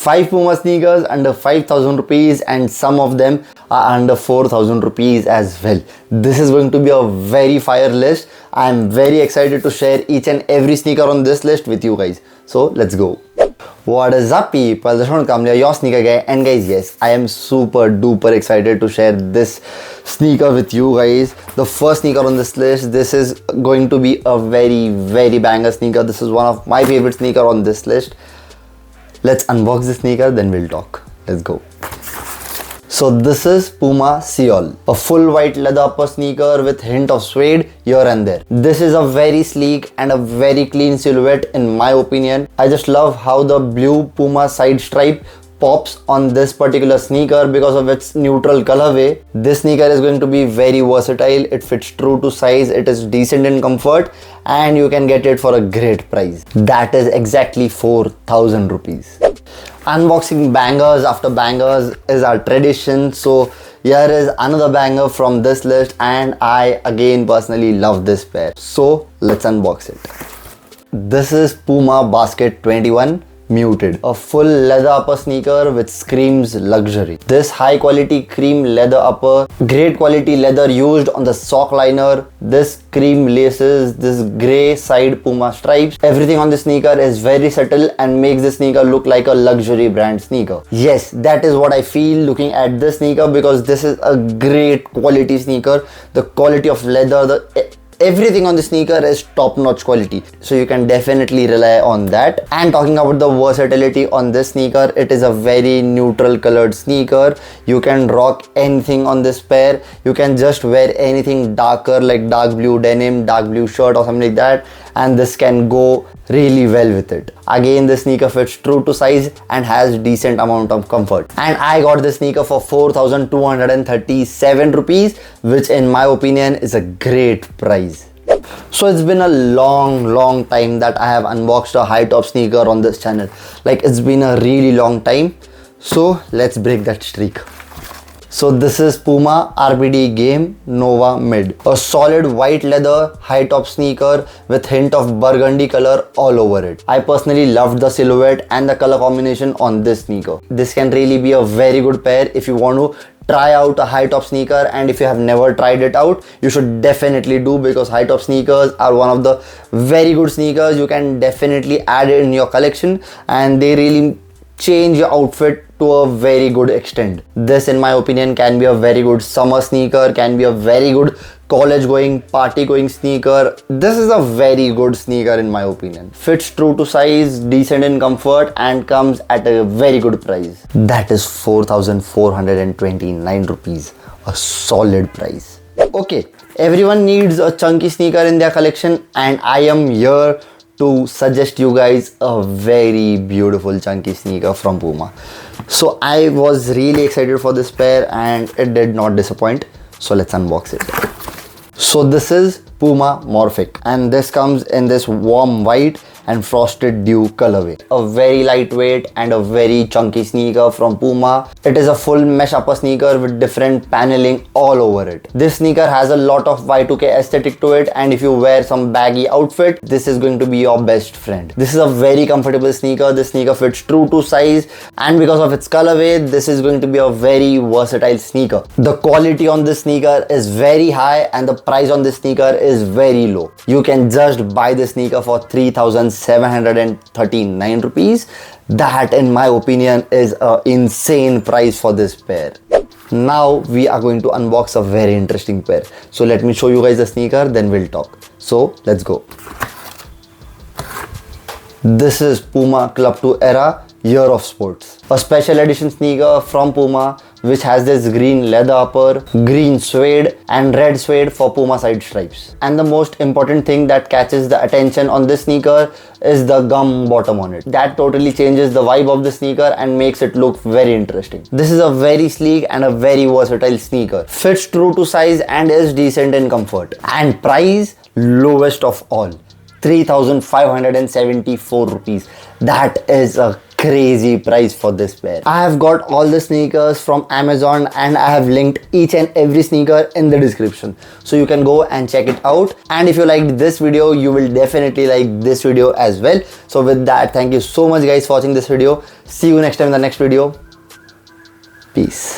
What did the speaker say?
5 Puma sneakers under 5,000 rupees and some of them are under 4,000 rupees as well. This is going to be a very fire list. I am very excited to share each and every sneaker on this list with you guys. So let's go. What is up people, this is Kamlia, your sneaker guy, and guys, yes, I am super duper excited to share this sneaker with you guys. The first sneaker on this list, this is going to be a very banger sneaker. This is one of my favorite sneaker on this list. Let's unbox the sneaker, then we'll talk. Let's go. So this is Puma Seol, a full white leather upper sneaker with hint of suede here and there. This is a very sleek and a very clean silhouette in my opinion. I just love how the blue Puma side stripe pops on this particular sneaker because of its neutral colorway. This sneaker is going to be very versatile. It fits true to size, it is decent in comfort, and you can get it for a great price. That is exactly 4,000 rupees. Unboxing bangers after bangers is our tradition, so here is another banger from this list, and I again personally love this pair. So let's unbox it. This is Puma Basket 21 Muted, a full leather upper sneaker which screams luxury. This high quality cream leather upper, great quality leather used on the sock liner, this cream laces, this grey side Puma stripes. Everything on this sneaker is very subtle and makes the sneaker look like a luxury brand sneaker. Yes, that is what I feel looking at this sneaker, because this is a great quality sneaker. The quality of leather, everything on the sneaker is top-notch quality, so you can definitely rely on that. And talking about the versatility on this sneaker, it is a very neutral colored sneaker. You can rock anything on this pair. You can just wear anything darker like dark blue denim, dark blue shirt or something like that, and this can go really well with it. Again, the sneaker fits true to size and has decent amount of comfort. And I got this sneaker for 4,237 rupees, which in my opinion is a great price. So it's been a long time that I have unboxed a high top sneaker on this channel. Like, it's been a really long time. So let's break that streak. So this is Puma RBD Game Nova Mid, a solid white leather high top sneaker with hint of burgundy color all over it. I personally loved the silhouette and the color combination on this sneaker. This can really be a very good pair if you want to try out a high top sneaker, and if you have never tried it out, you should definitely do, because high top sneakers are one of the very good sneakers. You can definitely add it in your collection and they really change your outfit to a very good extent. This in my opinion can be a very good summer sneaker, can be a very good college going, party going sneaker. This is a very good sneaker in my opinion. Fits true to size, decent in comfort, and comes at a very good price. That is 4,429 rupees, a solid price. Okay, everyone needs a chunky sneaker in their collection, and I am here to suggest you guys a very beautiful chunky sneaker from Puma. So I was really excited for this pair and it did not disappoint. So let's unbox it. So this is Puma Morphic, and this comes in this warm white and frosted dew colorway. A very lightweight and a very chunky sneaker from Puma. It is a full mesh upper sneaker with different paneling all over it. This sneaker has a lot of Y2K aesthetic to it, and if you wear some baggy outfit, this is going to be your best friend. This is a very comfortable sneaker. This sneaker fits true to size, and because of its colorway, this is going to be a very versatile sneaker. The quality on this sneaker is very high and the price on this sneaker is very low. You can just buy this sneaker for 3,739 rupees. That in my opinion is an insane price for this pair. Now we are going to unbox a very interesting pair. So let me show you guys the sneaker, then we'll talk. So let's go. This is Puma Club 2 Era Year of Sports, a special edition sneaker from Puma which has this green leather upper, green suede and red suede for Puma side stripes. And the most important thing that catches the attention on this sneaker is the gum bottom on it. That totally changes the vibe of the sneaker and makes it look very interesting. This is a very sleek and a very versatile sneaker. Fits true to size and is decent in comfort. And price, lowest of all, 3,574 rupees. That is a crazy price for this pair. I have got all the sneakers from Amazon and I have linked each and every sneaker in the description, so you can go and check it out. And if you liked this video, you will definitely like this video as well. So with that, thank you so much guys for watching this video. See you next time in the next video. Peace.